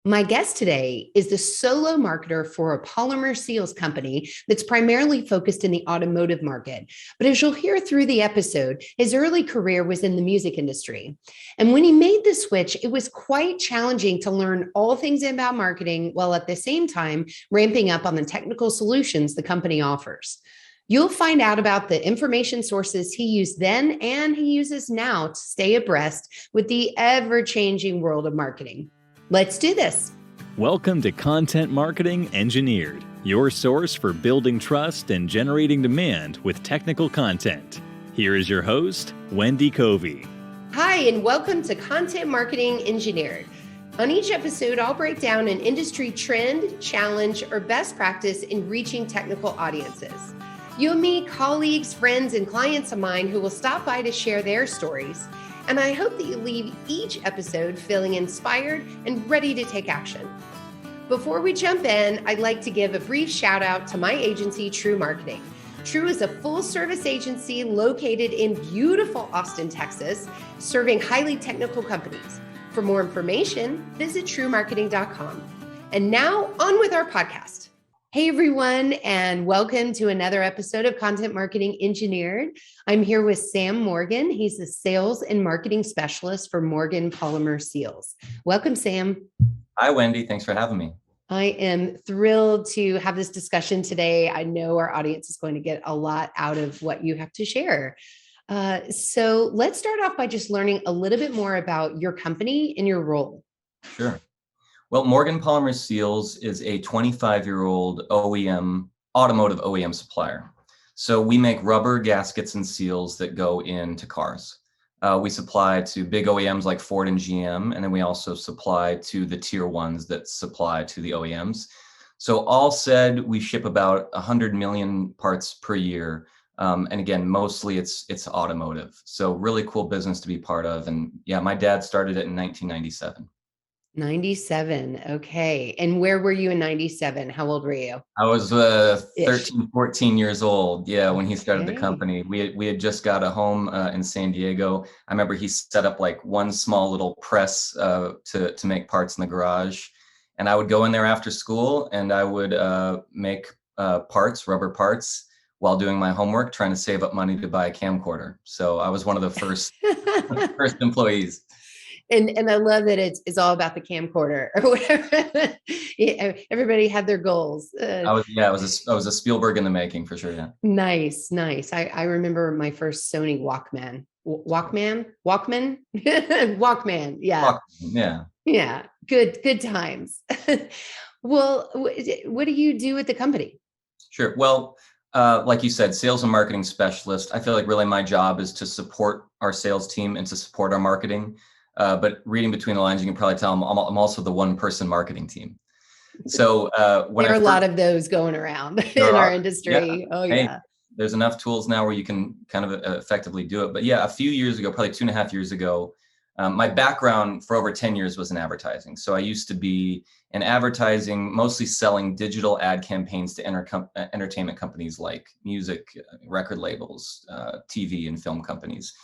My guest today is the solo marketer for a polymer seals company that's primarily focused in the automotive market. But as you'll hear through the episode, his early career was in the music industry. And when he made the switch, it was quite challenging to learn all things about marketing while at the same time ramping up on the technical solutions the company offers. You'll find out about the information sources he used then and he uses now to stay abreast with the ever-changing world of marketing. Let's do this. Welcome to Content Marketing Engineered, your source for building trust and generating demand with technical content. Here is your host, Wendy Covey. Hi, and welcome to Content Marketing Engineered. On each episode, I'll break down an industry trend, challenge, or best practice in reaching technical audiences. You'll meet colleagues, friends, and clients of mine who will stop by to share their stories. And I hope that you leave each episode feeling inspired and ready to take action. Before we jump in, I'd like to give a brief shout out to my agency, TREW Marketing. TREW is a full service agency located in beautiful Austin, Texas, serving highly technical companies. For more information, visit trewmarketing.com. And now on with our podcast. Hey everyone, and welcome to another episode of Content Marketing Engineered. I'm here with Sam Morgan. He's the sales and marketing specialist for Morgan Polymer Seals. Welcome, Sam. Hi, Wendy. Thanks for having me. I am thrilled to have this discussion today. I know our audience is going to get a lot out of what you have to share. So let's start off by just learning a little bit more about your company and your role. Sure. Well, Morgan Polymer Seals is a 25-year-old automotive OEM supplier. So we make rubber gaskets and seals that go into cars. We supply to big OEMs like Ford and GM, and then we also supply to the tier ones that supply to the OEMs. So all said, we ship about 100 million parts per year. And again, mostly it's automotive. So really cool business to be part of. And yeah, my dad started it in 1997. 97. Okay. And where were you in 97? How old were you? I was 13, 14 years old. Yeah, when he started the company. We had just got a home in San Diego. I remember he set up like one small little press to make parts in the garage. And I would go in there after school and I would make rubber parts, while doing my homework, trying to save up money to buy a camcorder. So I was one of the first employees. And I love that it's all about the camcorder or whatever. Yeah, everybody had their goals. I was a Spielberg in the making for sure. Yeah. Nice. I remember my first Sony Walkman. Walkman. Yeah. Yeah. Good times. Well, what do you do at the company? Sure. Well, like you said, sales and marketing specialist. I feel like really my job is to support our sales team and to support our marketing. But reading between the lines, you can probably tell I'm also the one-person marketing team. So there are a lot of those going around in our industry. Yeah. Oh yeah. Hey, there's enough tools now where you can kind of effectively do it. But yeah, a few years ago, probably 2.5 years ago, my background for over 10 years was in advertising. So I used to be in advertising, mostly selling digital ad campaigns to entertainment companies like music, record labels, TV and film companies.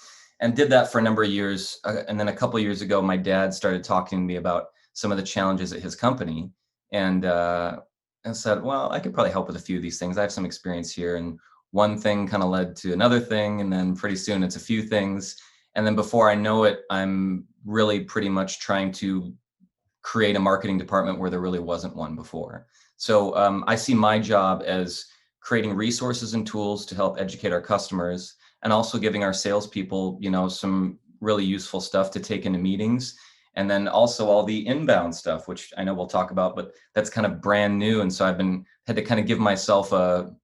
And did that for a number of years. And then a couple of years ago, my dad started talking to me about some of the challenges at his company. And I said, well, I could probably help with a few of these things. I have some experience here. And one thing kind of led to another thing. And then pretty soon it's a few things. And then before I know it, I'm really pretty much trying to create a marketing department where there really wasn't one before. So I see my job as creating resources and tools to help educate our customers, and also giving our salespeople, some really useful stuff to take into meetings. And then also all the inbound stuff, which I know we'll talk about, but that's kind of brand new. And so had to kind of give myself a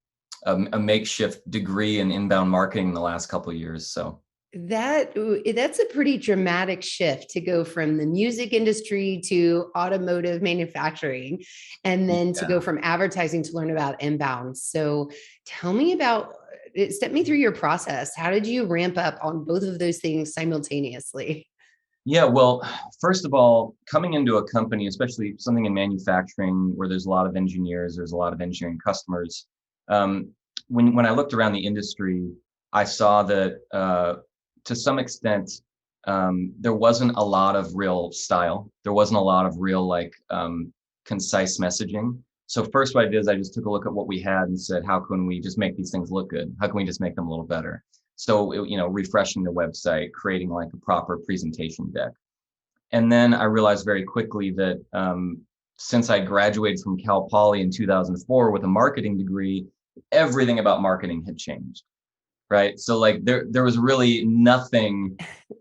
makeshift degree in inbound marketing in the last couple of years. So that's a pretty dramatic shift to go from the music industry to automotive manufacturing, and then to go from advertising to learn about inbound. So step me through your process. How did you ramp up on both of those things simultaneously? Yeah, well, first of all, coming into a company, especially something in manufacturing where there's a lot of engineers, there's a lot of engineering customers. When I looked around the industry, I saw that to some extent, there wasn't a lot of real style. There wasn't a lot of real concise messaging. So first what I did is I just took a look at what we had and said, how can we just make these things look good? How can we just make them a little better? So, refreshing the website, creating like a proper presentation deck. And then I realized very quickly that since I graduated from Cal Poly in 2004 with a marketing degree, everything about marketing had changed, right? So like there was really nothing.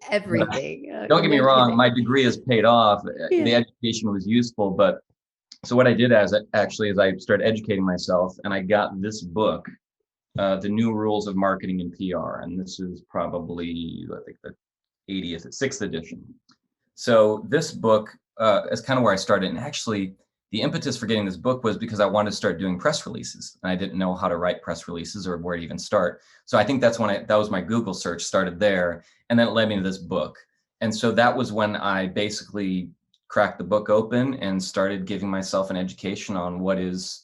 Everything. Don't get me No wrong, kidding. my degree has paid off. Yeah. The education was useful, but so what I did is I started educating myself, and I got this book, The New Rules of Marketing and PR, and this is probably I think the 6th edition. So this book is kind of where I started, and actually the impetus for getting this book was because I wanted to start doing press releases, and I didn't know how to write press releases or where to even start. So I think that's when that was my Google search, started there, and then it led me to this book. And so that was when I basically cracked the book open and started giving myself an education on what is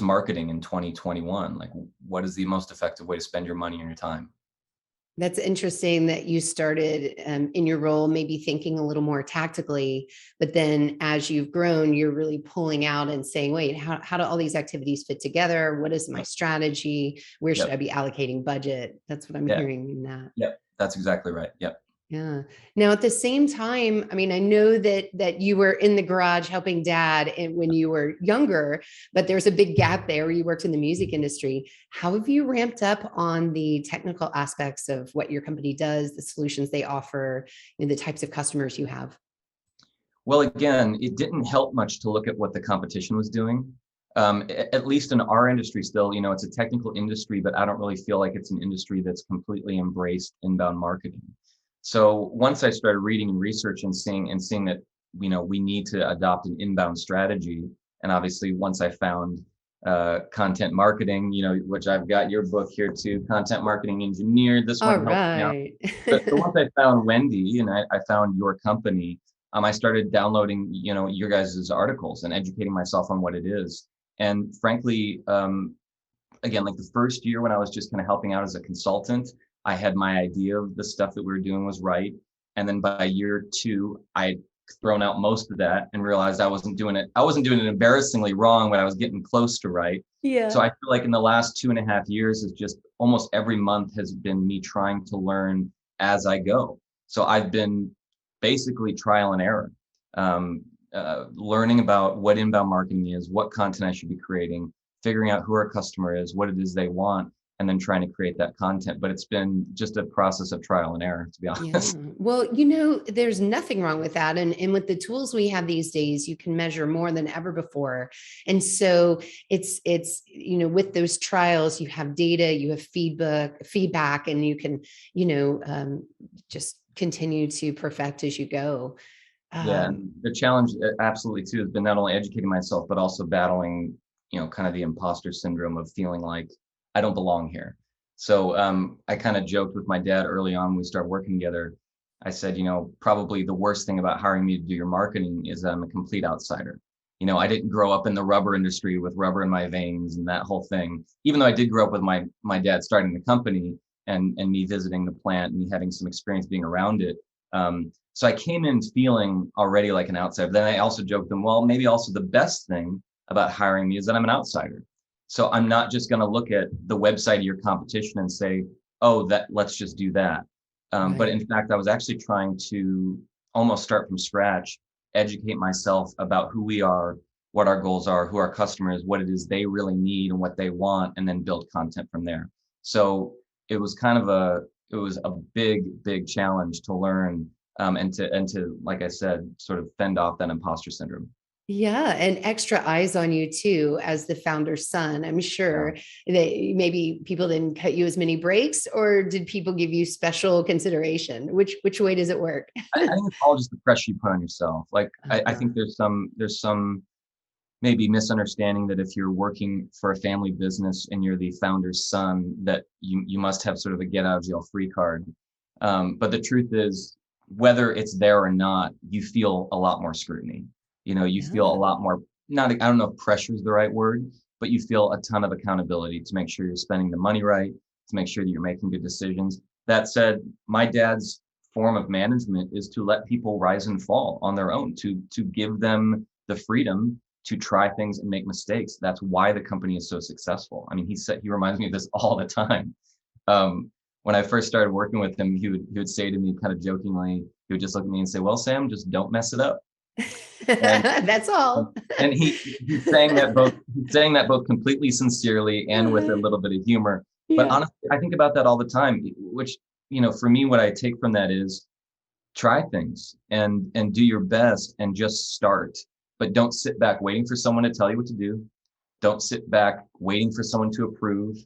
marketing in 2021. Like, what is the most effective way to spend your money and your time? That's interesting that you started in your role, maybe thinking a little more tactically, but then as you've grown, you're really pulling out and saying, wait, how do all these activities fit together? What is my strategy? Where should I be allocating budget? That's what I'm hearing in that. Yep, that's exactly right. Yep. Yeah. Now, at the same time, I mean, I know that you were in the garage helping dad when you were younger, but there's a big gap there where you worked in the music industry. How have you ramped up on the technical aspects of what your company does, the solutions they offer, the types of customers you have? Well, again, it didn't help much to look at what the competition was doing. At least in our industry still, it's a technical industry, but I don't really feel like it's an industry that's completely embraced inbound marketing. So once I started reading and researching and seeing that, we need to adopt an inbound strategy. And obviously once I found content marketing, which I've got your book here too, Content Marketing Engineered. This one helped me out. So once I found Wendy and I found your company, I started downloading, your guys' articles and educating myself on what it is. And frankly, again, like the first year when I was just kind of helping out as a consultant, I had my idea of the stuff that we were doing was right. And then by year 2, I'd thrown out most of that and realized I wasn't doing it embarrassingly wrong, but I was getting close to right. Yeah. So I feel like in the last 2.5 years is just almost every month has been me trying to learn as I go. So I've been basically trial and error, learning about what inbound marketing is, what content I should be creating, figuring out who our customer is, what it is they want, and then trying to create that content. But it's been just a process of trial and error, to be honest. Yeah. Well, there's nothing wrong with that. And with the tools we have these days, you can measure more than ever before. And so it's with those trials, you have data, you have feedback, and you can, just continue to perfect as you go. Yeah. And the challenge absolutely too has been not only educating myself, but also battling, kind of the imposter syndrome of feeling like I don't belong here. So I kind of joked with my dad early on when we started working together. I said, probably the worst thing about hiring me to do your marketing is that I'm a complete outsider. I didn't grow up in the rubber industry with rubber in my veins and that whole thing, even though I did grow up with my dad starting the company and me visiting the plant and me having some experience being around it. So I came in feeling already like an outsider. Then I also joked them, well, maybe also the best thing about hiring me is that I'm an outsider. So I'm not just going to look at the website of your competition and say, oh, let's just do that. Right. But in fact, I was actually trying to almost start from scratch, educate myself about who we are, what our goals are, who our customers, what it is they really need and what they want, and then build content from there. So it was a big, big challenge to learn and to, like I said, sort of fend off that imposter syndrome. Yeah. And extra eyes on you too, as the founder's son. I'm sure that maybe people didn't cut you as many breaks, or did people give you special consideration? Which way does it work? I think it's all just the pressure you put on yourself. Like, I think there's some maybe misunderstanding that if you're working for a family business and you're the founder's son, that you must have sort of a get out of jail free card. But the truth is, whether it's there or not, you feel a lot more scrutiny. You feel a lot more, I don't know if pressure is the right word, but you feel a ton of accountability to make sure you're spending the money right, to make sure that you're making good decisions. That said, my dad's form of management is to let people rise and fall on their own, to give them the freedom to try things and make mistakes. That's why the company is so successful. I mean, he reminds me of this all the time. When I first started working with him, he would say to me kind of jokingly, he would just look at me and say, "Well, Sam, just don't mess it up." And That's all. and he's saying that both completely sincerely and with a little bit of humor. But Yeah. honestly, I think about that all the time, which, for me, what I take from that is try things and do your best and just start. But don't sit back waiting for someone to tell you what to do. Don't sit back waiting for someone to approve,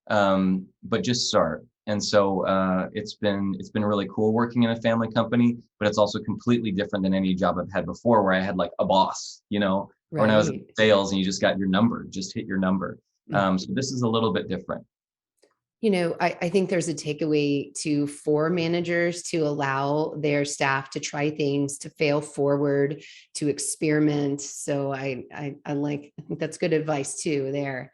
but just start. And so it's been really cool working in a family company, but it's also completely different than any job I've had before, where I had like a boss, or when I was in Right. sales and you just got your number, just hit your number. So this is a little bit different. I think there's a takeaway for managers to allow their staff to try things, to fail forward, to experiment. So I think that's good advice too there.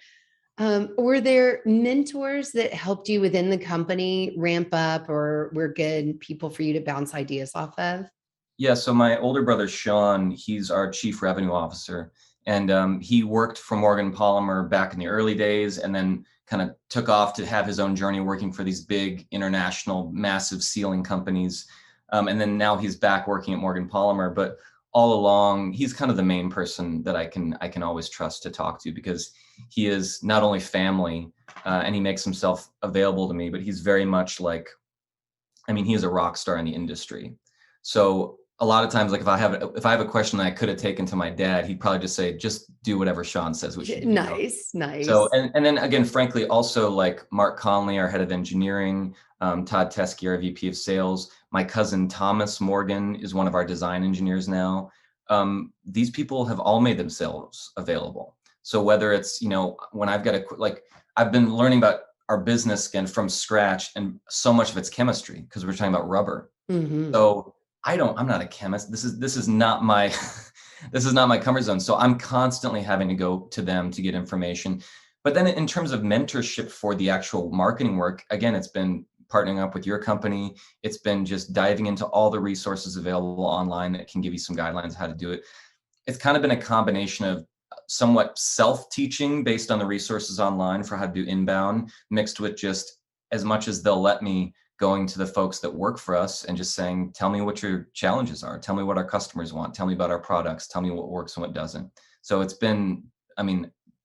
Were there mentors that helped you within the company ramp up, or were good people for you to bounce ideas off of? Yeah, so my older brother, Sean, he's our chief revenue officer. And he worked for Morgan Polymer back in the early days and then kind of took off to have his own journey working for these big international, massive sealing companies. And then now he's back working at Morgan Polymer. But all along, he's kind of the main person that I can always trust to talk to, because he is not only family and he makes himself available to me, but he's very much like, he is a rock star in the industry. So a lot of times, like if I have a question that I could have taken to my dad, he'd probably just say, just do whatever Sean says we should do. Nice. So, and then again, frankly, also like Mark Conley, our head of engineering, Todd Teskey, our VP of sales, my cousin Thomas Morgan is one of our design engineers now. These people have all made themselves available. So whether it's, when I've got I've been learning about our business again from scratch, and so much of it's chemistry because we're talking about rubber. So I'm not a chemist. This is not my, this is not my comfort zone. So I'm constantly having to go to them to get information. But then in terms of mentorship for the actual marketing work, again, it's been partnering up with your company. It's been just diving into all the resources available online that can give you some guidelines how to do it. It's kind of been a combination of somewhat self-teaching based on the resources online for how to do inbound, mixed with just, as much as they'll let me, going to the folks that work for us and just saying, tell me what your challenges are. Tell me what our customers want. Tell me about our products. Tell me what works and what doesn't. So it's been,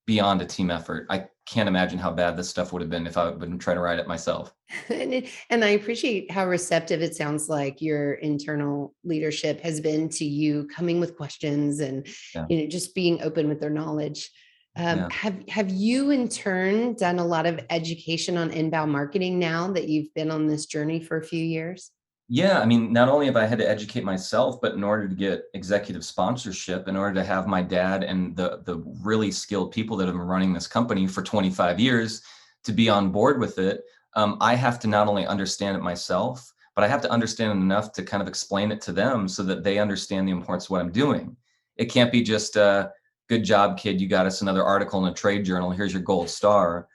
beyond a team effort. I can't imagine how bad this stuff would have been if I would have been trying to write it myself. And I appreciate how receptive it sounds like your internal leadership has been to you coming with questions and, Yeah. just being open with their knowledge. Yeah. Have you in turn done a lot of education on inbound marketing now that you've been on this journey for a few years? Yeah, not only have I had to educate myself, but in order to get executive sponsorship, in order to have my dad and the really skilled people that have been running this company for 25 years to be on board with it, I have to not only understand it myself, but I have to understand it enough to kind of explain it to them so that they understand the importance of what I'm doing. It can't be just good job, kid. You got us another article in a trade journal. Here's your gold star.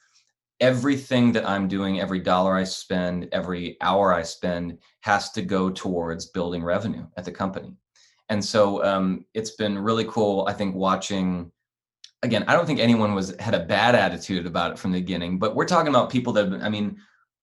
Everything that I'm doing, every dollar I spend, every hour I spend has to go towards building revenue at the company. And so it's been really cool, I think, watching. Again, I don't think anyone had a bad attitude about it from the beginning, but we're talking about people that have been,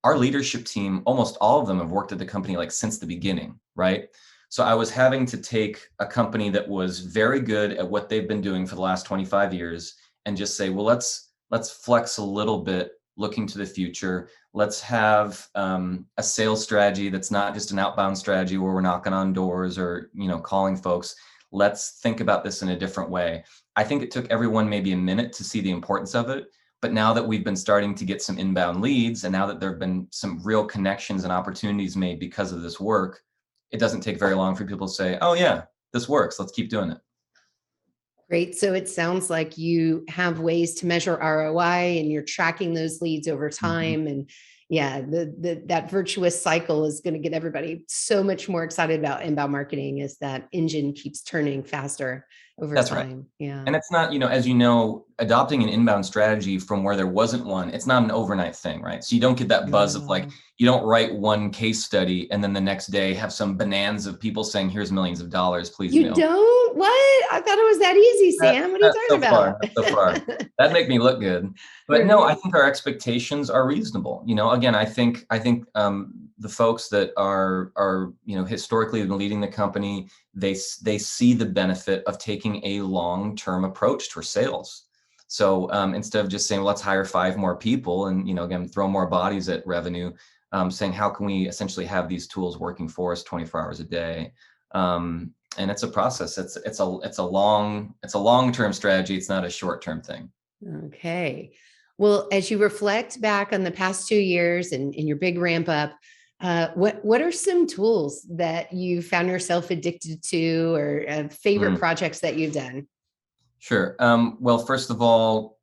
our leadership team, almost all of them have worked at the company like since the beginning, right? So I was having to take a company that was very good at what they've been doing for the last 25 years and just say, well, let's flex a little bit, looking to the future. Let's have a sales strategy that's not just an outbound strategy where we're knocking on doors or calling folks. Let's think about this in a different way. I think it took everyone maybe a minute to see the importance of it. But now that we've been starting to get some inbound leads, and now that there have been some real connections and opportunities made because of this work, it doesn't take very long for people to say, oh yeah, this works. Let's keep doing it. Great. So it sounds like you have ways to measure ROI and you're tracking those leads over time. And, Yeah, that virtuous cycle is going to get everybody so much more excited about inbound marketing as that engine keeps turning faster over That's right. time. Yeah. And it's not, as you know, adopting an inbound strategy from where there wasn't one, it's not an overnight thing, right? So you don't get that buzz of like, No. you don't write one case study and then the next day have some bonanza of people saying, here's millions of dollars, please You mail. don't? What? I thought it was that easy, Sam. What are you talking about? Not so far. That'd make me look good. But no, I think our expectations are reasonable. Again, I think the folks that are historically been leading the company, they see the benefit of taking a long-term approach to sales. So instead of just saying, let's hire 5 more people and again throw more bodies at revenue, saying how can we essentially have these tools working for us 24 hours a day. And it's a process. It's a long-term strategy. It's not a short-term thing. Okay. Well, as you reflect back on the past 2 years and your big ramp up, what are some tools that you found yourself addicted to, or favorite projects that you've done? Sure. Well, first of all,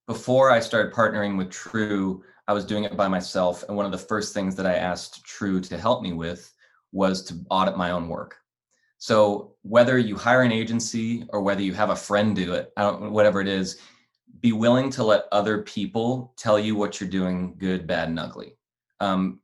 before I started partnering with TREW, I was doing it by myself. And one of the first things that I asked TREW to help me with was to audit my own work. So whether you hire an agency or whether you have a friend do it, whatever it is, be willing to let other people tell you what you're doing, good, bad, and ugly.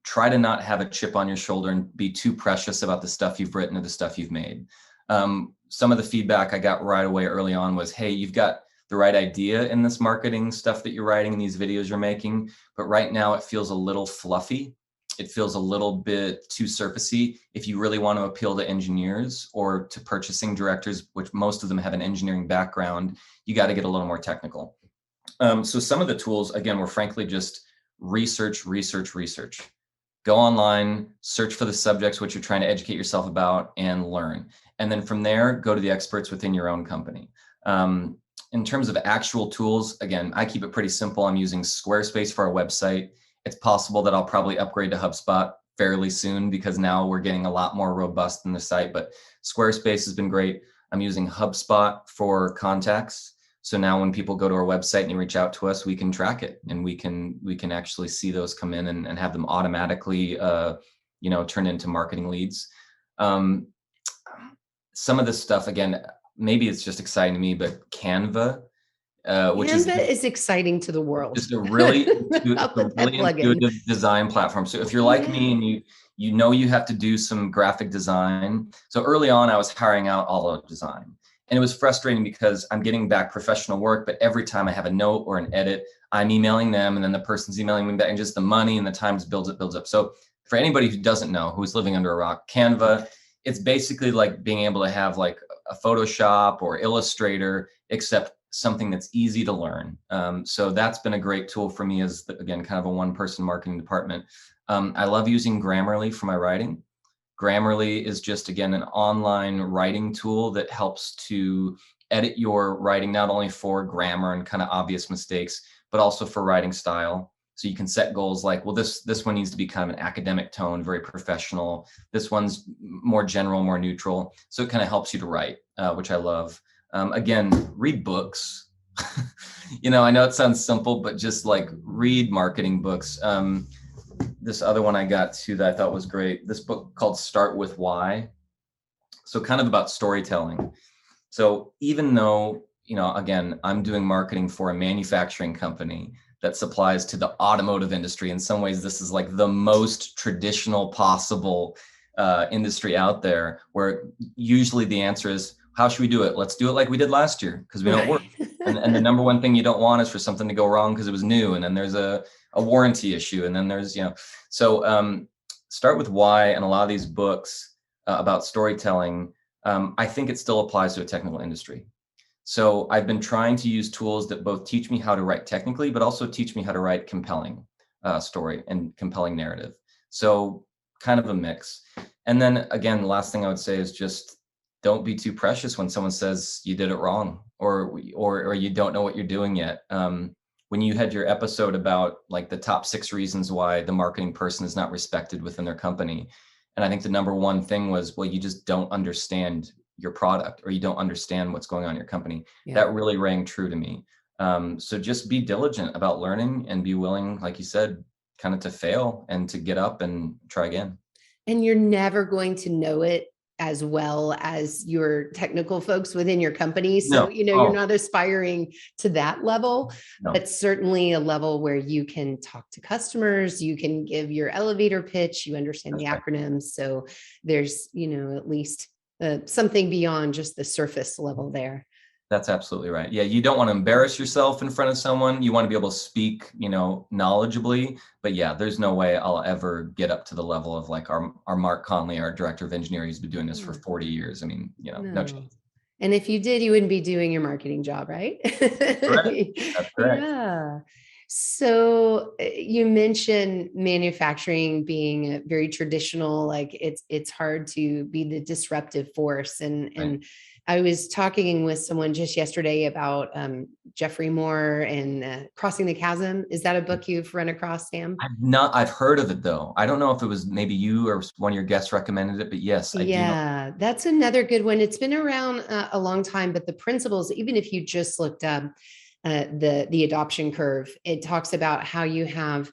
Try to not have a chip on your shoulder and be too precious about the stuff you've written or the stuff you've made. Some of the feedback I got right away early on was, hey, you've got the right idea in this marketing stuff that you're writing and these videos you're making, but right now it feels a little fluffy. It feels a little bit too surfacey. If you really want to appeal to engineers or to purchasing directors, which most of them have an engineering background, you got to get a little more technical. So some of the tools, again, were frankly just research. Go online, search for the subjects which you're trying to educate yourself about and learn. And then from there, go to the experts within your own company. In terms of actual tools, again, I keep it pretty simple. I'm using Squarespace for our website. It's possible that I'll probably upgrade to HubSpot fairly soon because now we're getting a lot more robust in the site, but Squarespace has been great. I'm using HubSpot for contacts. So now when people go to our website and they reach out to us, we can track it and we can actually see those come in and have them automatically, turn into marketing leads. Some of this stuff, again, maybe it's just exciting to me, but Canva, which is exciting to the world. Just a really intuitive design platform. So if you're like me and you have to do some graphic design. So early on, I was hiring out all of design. And it was frustrating because I'm getting back professional work, but every time I have a note or an edit, I'm emailing them and then the person's emailing me back, and just the money and the time builds up. So for anybody who doesn't know, who's living under a rock, Canva, it's basically like being able to have like a Photoshop or Illustrator, except something that's easy to learn. So that's been a great tool for me as, again, kind of a one-person marketing department. I love using Grammarly for my writing. Grammarly is just, again, an online writing tool that helps to edit your writing, not only for grammar and kind of obvious mistakes, but also for writing style. So you can set goals like, well, this one needs to be kind of an academic tone, very professional. This one's more general, more neutral. So it kind of helps you to write, which I love. Again, read books. I know it sounds simple, but just like read marketing books. This other one I got to that I thought was great. This book called Start With Why. So kind of about storytelling. So even though, again, I'm doing marketing for a manufacturing company that supplies to the automotive industry, in some ways, this is like the most traditional possible industry out there, where usually the answer is, how should we do it? Let's do it like we did last year because we don't work. And the number one thing you don't want is for something to go wrong because it was new. And then there's a warranty issue. And then there's, so Start With Why. And a lot of these books about storytelling, I think it still applies to a technical industry. So I've been trying to use tools that both teach me how to write technically, but also teach me how to write compelling story and compelling narrative. So kind of a mix. And then again, the last thing I would say is just don't be too precious when someone says you did it wrong or you don't know what you're doing yet. When you had your episode about like the top 6 reasons why the marketing person is not respected within their company, and I think the number one thing was, well, you just don't understand your product or you don't understand what's going on in your company. Yeah. That really rang true to me. So just be diligent about learning and be willing, like you said, kind of to fail and to get up and try again. And you're never going to know it as well as your technical folks within your company. So, No. you're Oh, not aspiring to that level, no. but certainly a level where you can talk to customers, you can give your elevator pitch, you understand That's the right. acronyms. So there's, at least something beyond just the surface level there. That's absolutely right. Yeah, you don't want to embarrass yourself in front of someone. You want to be able to speak, knowledgeably. But yeah, there's no way I'll ever get up to the level of like our Mark Conley, our director of engineering, who's been doing this for Yeah. 40 years. I mean, no No. chance. And if you did, you wouldn't be doing your marketing job, right? Correct. That's correct. Yeah. So you mentioned manufacturing being very traditional, like it's hard to be the disruptive force. And Right. and I was talking with someone just yesterday about Jeffrey Moore and Crossing the Chasm. Is that a book you've run across, Sam? I've heard of it though. I don't know if it was maybe you or one of your guests recommended it, but yes, I do know. Yeah, that's another good one. It's been around a long time, but the principles, even if you just looked up the adoption curve, it talks about how you have,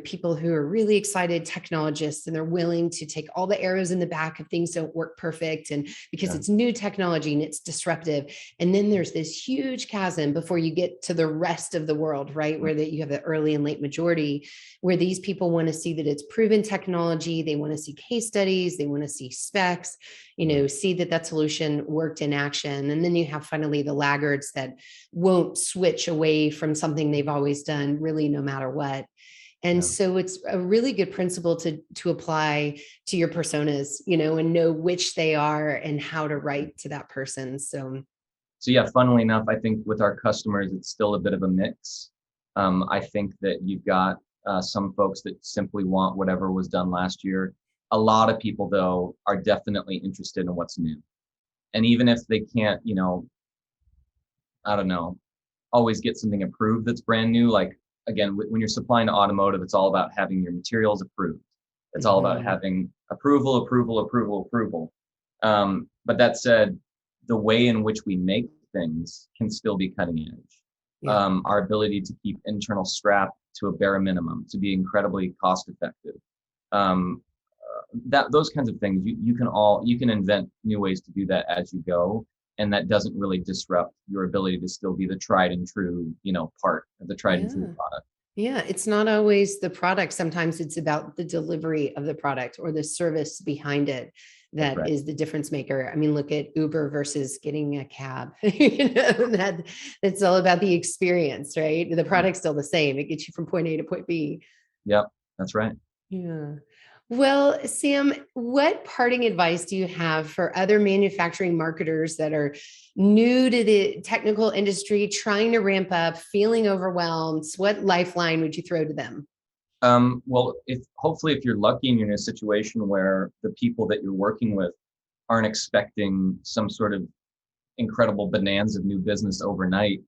people who are really excited technologists and they're willing to take all the arrows in the back if things don't work perfect, and because Yeah. it's new technology and it's disruptive. And then there's this huge chasm before you get to the rest of the world, right? Where that you have the early and late majority, where these people want to see that it's proven technology. They want to see case studies. They want to see specs, see that solution worked in action. And then you have finally the laggards that won't switch away from something they've always done, really, no matter what. And Yeah. so it's a really good principle to apply to your personas, and know which they are and how to write to that person. So Yeah, funnily enough, I think with our customers, it's still a bit of a mix. I think that you've got some folks that simply want whatever was done last year. A lot of people, though, are definitely interested in what's new. And even if they can't, I don't know, always get something approved that's brand new. Like, again, when you're supplying to automotive, it's all about having your materials approved. It's all about mhm. having approval, approval, approval, approval. But that said, the way in which we make things can still be cutting edge. Yeah. Our ability to keep internal scrap to a bare minimum, to be incredibly cost effective. Um, that those kinds of things, you can invent new ways to do that as you go, and that doesn't really disrupt your ability to still be the tried and true, part of the tried and true Yeah. product. Yeah, it's not always the product. Sometimes it's about the delivery of the product or the service behind it That's that right. is the difference maker. I mean, look at Uber versus getting a cab. That it's all about the experience, right? The product's still the same. It gets you from point A to point B. Yep, that's right. Yeah. Well, Sam, what parting advice do you have for other manufacturing marketers that are new to the technical industry, trying to ramp up, feeling overwhelmed? What lifeline would you throw to them? Well, if you're lucky and you're in a situation where the people that you're working with aren't expecting some sort of incredible bonanza of new business overnight,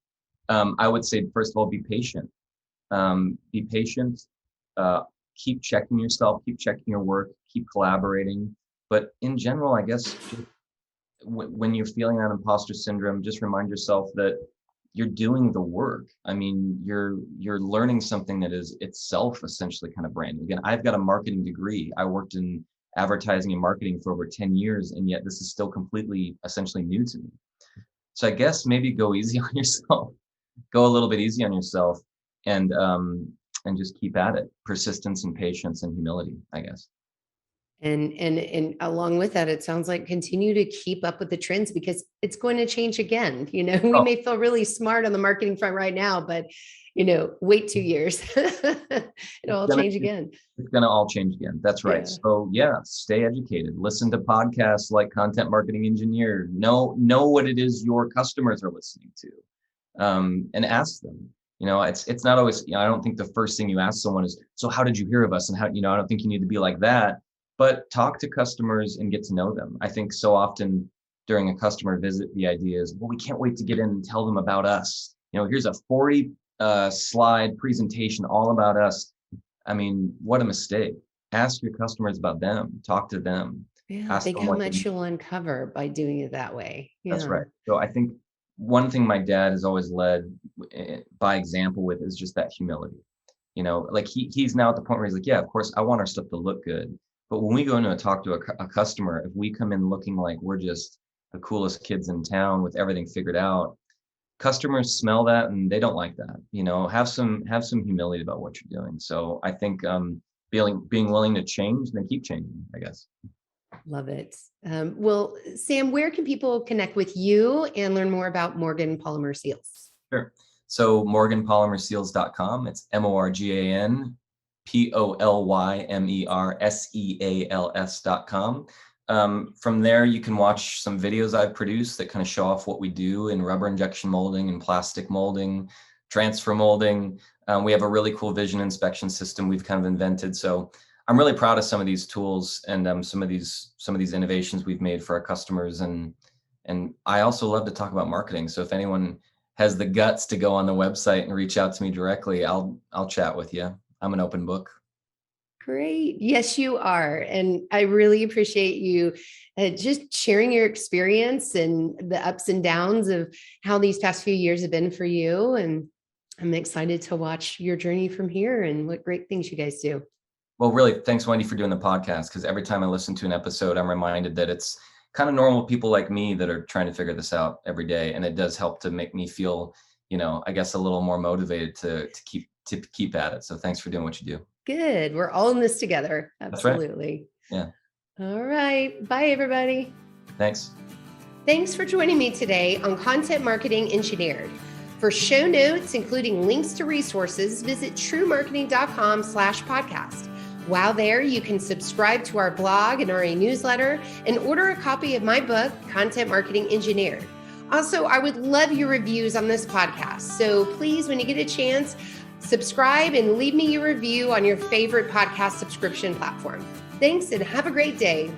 I would say, first of all, be patient. Be patient. Uh, Keep checking yourself. Keep checking your work. Keep collaborating. But in general, I guess just when you're feeling that imposter syndrome, just remind yourself that you're doing the work. I mean, you're learning something that is itself essentially kind of brand new. Again, I've got a marketing degree. I worked in advertising and marketing for over 10 years, and yet this is still completely essentially new to me. So I guess maybe go easy on yourself. Go a little bit easy on yourself, and just keep at it. Persistence and patience and humility, I guess. And along with that, it sounds like continue to keep up with the trends because it's going to change again. We Oh, may feel really smart on the marketing front right now, but wait 2 years. It'll it's all gonna change again. it's gonna all change again. That's right. Yeah. So yeah, stay educated. Listen to podcasts like Content Marketing Engineer. Know what it is your customers are listening to, and ask them. It's not always. I don't think the first thing you ask someone is, "So how did you hear of us?" And how. I don't think you need to be like that. But talk to customers and get to know them. I think so often during a customer visit, the idea is, well, we can't wait to get in and tell them about us. Here's a 40 slide presentation all about us. I mean, what a mistake. Ask your customers about them. Talk to them. Yeah. Ask Think them how what they much need. you'll uncover by doing it that way. That's Yeah. right. So I think one thing my dad has always led by example with is just that humility. Like he's now at the point where he's like, yeah, of course I want our stuff to look good. But when we go into a talk to a customer, if we come in looking like we're just the coolest kids in town with everything figured out, customers smell that and they don't like that. Have some humility about what you're doing. So I think being willing to change and then keep changing, I guess. Love it. Well, Sam, where can people connect with you and learn more about Morgan Polymer Seals? Sure. So morganpolymerseals.com. It's morganpolymerseals.com. From there, you can watch some videos I've produced that kind of show off what we do in rubber injection molding and plastic molding, transfer molding. We have a really cool vision inspection system we've kind of invented. So I'm really proud of some of these tools and some of these innovations we've made for our customers. And I also love to talk about marketing. So if anyone has the guts to go on the website and reach out to me directly, I'll chat with you. I'm an open book. Great. Yes, you are. And I really appreciate you just sharing your experience and the ups and downs of how these past few years have been for you. And I'm excited to watch your journey from here and what great things you guys do. Well, really, thanks, Wendy, for doing the podcast, because every time I listen to an episode, I'm reminded that it's kind of normal people like me that are trying to figure this out every day. And it does help to make me feel, I guess, a little more motivated to keep at it. So thanks for doing what you do. Good. We're all in this together. Absolutely. That's right. Yeah. All right. Bye, everybody. Thanks. Thanks for joining me today on Content Marketing Engineered. For show notes, including links to resources, visit truemarketing.com/podcast. While there, you can subscribe to our blog and our newsletter and order a copy of my book, Content Marketing Engineered. Also, I would love your reviews on this podcast. So please, when you get a chance, subscribe and leave me your review on your favorite podcast subscription platform. Thanks and have a great day.